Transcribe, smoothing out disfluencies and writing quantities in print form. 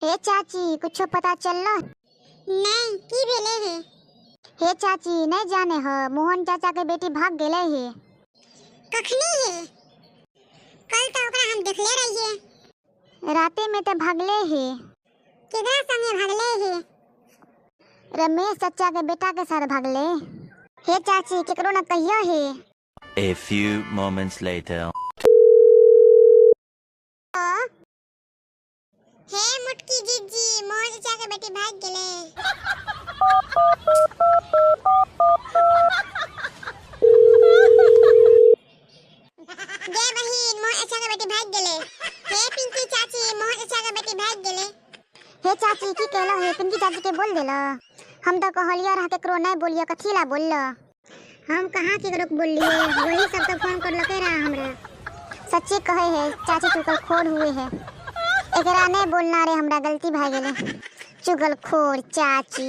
हे चाची कुछ पता चललो? नहीं की भेले है। हे चाची नहीं जाने हो मोहन चाचा के बेटी भाग गेले है। कखनी है? कल तो ओकरा हम देखले रहिए। राते में तो भागले है। केकरा संगे भागले है? रमेश चाचा के बेटा के साथ भागले। हे चाची केकरो न कहियो है। A few moments later. हे मुटकी जीजी मोहन चाचा के बेटी भाग गेले। जय बहिन मोहन चाचा के बेटी भाग गेले। हे पिंकी चाची मोहन चाचा के बेटी भाग गेले। हे चाची की कहलो है पिंकी चाची के बोल देलो। हम तो कहलिया रह केकरो नहीं बोलियो कथीला बोललो। हम कहां केकरो बोलिए वही सब तो फोन कर लके रहा हमरा। सच्चे कहे है चाची चुगलखोर हुए है। एकरा नहीं बोलना रे हमरा गलती भाग गेले। चुगलखोर चाची।